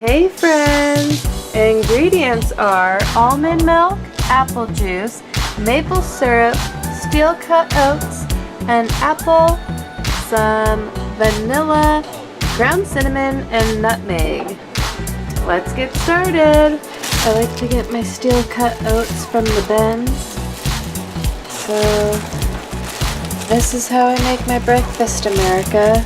Hey friends! Ingredients are almond milk, apple juice, maple syrup, steel cut oats, an apple, some vanilla, ground cinnamon, and nutmeg. Let's get started. I like to get my steel cut oats from the bins. So this is how I make my breakfast, America.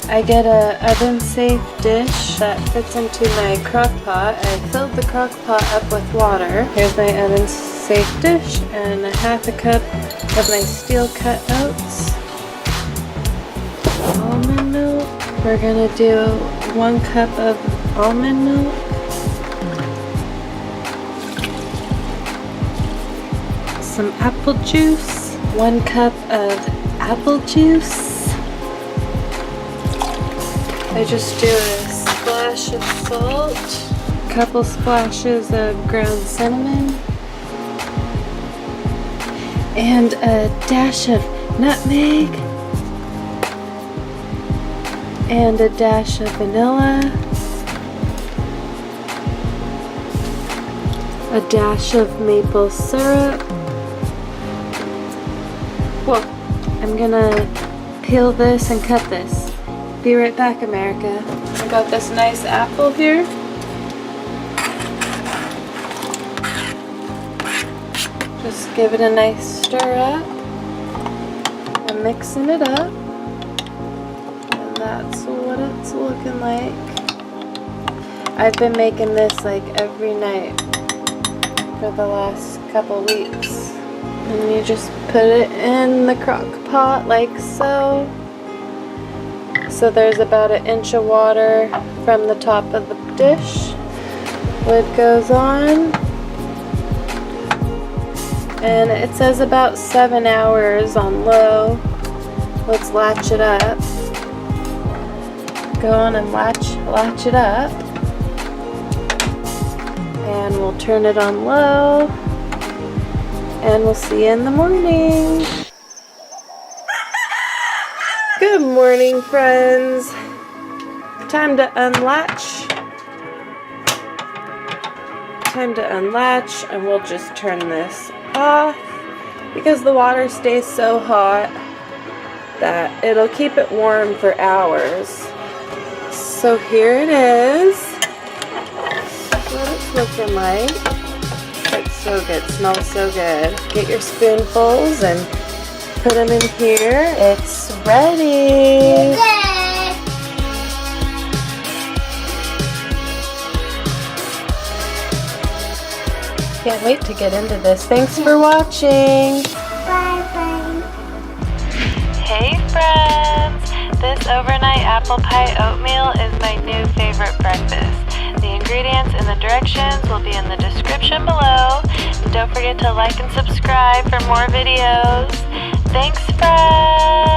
I get a oven-safe dish that fits into my crock pot. I filled the crock pot up with water. Here's my oven-safe dish and a half a cup of my steel-cut oats. Almond milk. We're gonna do 1 cup of almond milk. Some apple juice. 1 cup of apple juice. I just do a splash of salt, a couple splashes of ground cinnamon, and a dash of nutmeg, and a dash of vanilla, a dash of maple syrup. Whoa, I'm gonna peel this and cut this. Be right back, America. I got this nice apple here. Just give it a nice stir up. I'm mixing it up. And that's what it's looking like. I've been making this like every night for the last couple weeks. And you just put it in the crock pot like so. So there's about 1 inch of water from the top of the dish. Lid goes on. And it says about 7 hours on low. Let's latch it up. Go on and latch it up. And we'll turn it on low. And we'll see you in the morning. Good morning, friends. Time to unlatch. And we'll just turn this off because the water stays so hot that it'll keep it warm for hours. So here it is. What it's looking like. It's so good. Smells so good. Get your spoonfuls and put them in here. It's ready. Can't wait to get into this. Thanks for watching. Bye. Hey friends! This overnight apple pie oatmeal is my new favorite breakfast. The ingredients and the directions will be in the description below. Don't forget to like and subscribe for more videos. Thanks, friends!